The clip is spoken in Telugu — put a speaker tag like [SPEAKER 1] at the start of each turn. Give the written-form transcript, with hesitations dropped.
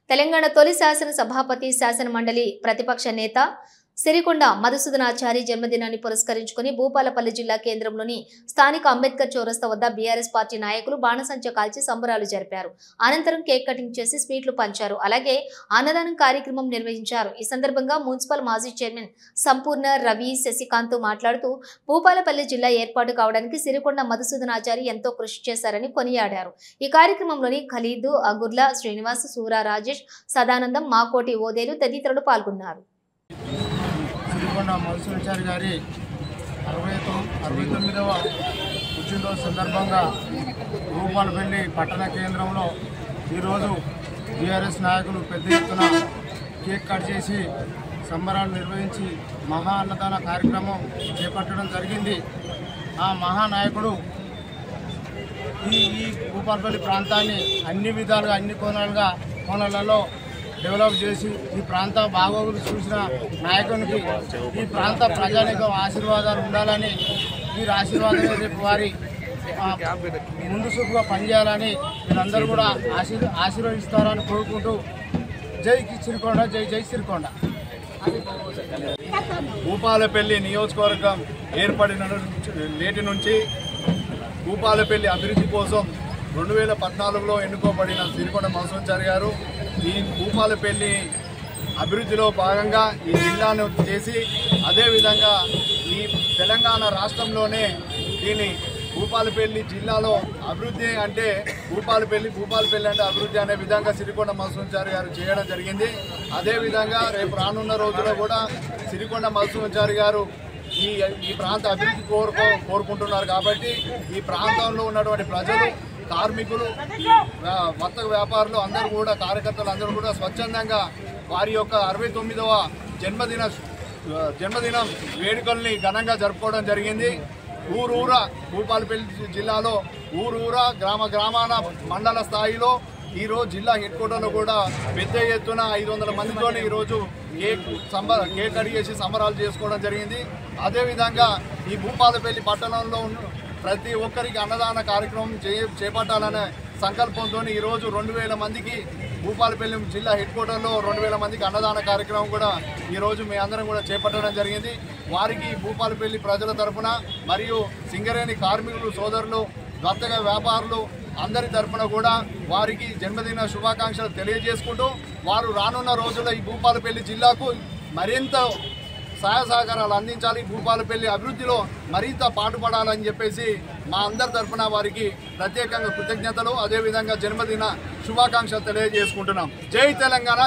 [SPEAKER 1] తెలంగాణ తొలి శాసన సభాపతి శాసన మండలి ప్రతిపక్ష నేత సిరికొండ మధుసూదనాచారి జన్మదినాన్ని పురస్కరించుకుని భూపాలపల్లి జిల్లా కేంద్రంలోని స్థానిక అంబేద్కర్ చౌరస్తా వద్ద బీఆర్ఎస్ పార్టీ నాయకులు బాణసంచ కాల్చి సంబరాలు జరిపారు. అనంతరం కేక్ కటింగ్ చేసి స్వీట్లు పంచారు. అలాగే అన్నదానం కార్యక్రమం నిర్వహించారు. ఈ సందర్భంగా మున్సిపల్ మాజీ చైర్మన్ సంపూర్ణ రవి శశికాంత్ మాట్లాడుతూ భూపాలపల్లి జిల్లా ఏర్పాటు కావడానికి సిరికొండ మధుసూదనాచారి ఎంతో కృషి చేశారని కొనియాడారు. ఈ కార్యక్రమంలోని ఖలీదు, అగుర్ల శ్రీనివాస్, సూరా రాజేష్, సదానందం, మాకోటి ఓదేలు తదితరులు పాల్గొన్నారు.
[SPEAKER 2] సిరికొండ మధుసూదనాచారి గారి 69వ పుట్టినరోజు సందర్భంగా భూపాలపల్లి పట్టణ కేంద్రంలో ఈరోజు బీఆర్ఎస్ నాయకులు పెద్ద ఎత్తున కేక్ కట్ చేసి సంబరాలు నిర్వహించి మహా అన్నదాన కార్యక్రమం చేపట్టడం జరిగింది. ఆ మహానాయకుడు ఈ భూపాలపల్లి ప్రాంతాన్ని అన్ని విధాలుగా అన్ని కోణాలలో డెవలప్ చేసి ఈ ప్రాంత బాగోగులు చూసిన నాయకునికి ఈ ప్రాంత ప్రజానికం ఆశీర్వాదాలు ఉండాలని, వీరి ఆశీర్వాదం రేపు వారి ముందు చూపుగా పనిచేయాలని వీరందరూ కూడా ఆశీర్వదిస్తారని కోరుకుంటూ జై సిరికొండ, జై జై సిరికొండ.
[SPEAKER 3] భూపాలపల్లి నియోజకవర్గం ఏర్పడిన నేటి నుంచి భూపాలపల్లి అభివృద్ధి కోసం 2014లో ఎన్నుకోబడిన సిరికొండ మధుసూదనాచారి గారు ఈ భూపాలపల్లి అభివృద్ధిలో భాగంగా ఈ జిల్లాను చేసి అదేవిధంగా ఈ తెలంగాణ రాష్ట్రంలోనే దీన్ని భూపాలపల్లి జిల్లాలో అభివృద్ధి అంటే భూపాలపల్లి అంటే అభివృద్ధి అనే విధంగా సిరికొండ మధుసూదనాచారి గారు చేయడం జరిగింది. అదేవిధంగా రేపు రానున్న రోజుల్లో కూడా సిరికొండ మధుసూదనాచారి గారు ఈ ప్రాంత అభివృద్ధి కోరుకుంటున్నారు. కాబట్టి ఈ ప్రాంతంలో ఉన్నటువంటి ప్రజలు, కార్మికులు, వర్తక వ్యాపారులు అందరూ కూడా, కార్యకర్తలు అందరూ కూడా స్వచ్ఛందంగా వారి యొక్క 69వ జన్మదినం వేడుకల్ని ఘనంగా జరుపుకోవడం జరిగింది. ఊరూరా భూపాలపల్లి జిల్లాలో ఊరూరా గ్రామాన మండల స్థాయిలో ఈరోజు జిల్లా హెడ్ క్వార్టర్లో కూడా పెద్ద ఎత్తున 500 మందితో ఈరోజు కేక్ అడిగేసి సంబరాలు చేసుకోవడం జరిగింది. అదేవిధంగా ఈ భూపాలపల్లి పట్టణంలో ప్రతి ఒక్కరికి అన్నదాన కార్యక్రమం చేపట్టాలనే సంకల్పంతో ఈరోజు 2000 మందికి భూపాలపల్లి జిల్లా హెడ్ క్వార్టర్లో 2000 మందికి అన్నదాన కార్యక్రమం కూడా ఈరోజు మీ అందరం కూడా చేపట్టడం జరిగింది. వారికి భూపాలపల్లి ప్రజల తరఫున మరియు సింగరేణి కార్మికులు సోదరులు, వర్తక వ్యాపారులు అందరి తరఫున కూడా వారికి జన్మదిన శుభాకాంక్షలు తెలియజేసుకుంటూ వారు రానున్న రోజుల్లో ఈ భూపాలపల్లి జిల్లాకు మరింత సహాయ సహకారాలు అందించాలి, భూపాలపల్లి అభివృద్ధిలో మరింత పాటుపడాలని చెప్పేసి మా అందరి తరఫున వారికి ప్రత్యేకంగా కృతజ్ఞతలు, అదేవిధంగా జన్మదిన శుభాకాంక్షలు తెలియజేసుకుంటున్నాం. జై తెలంగాణ.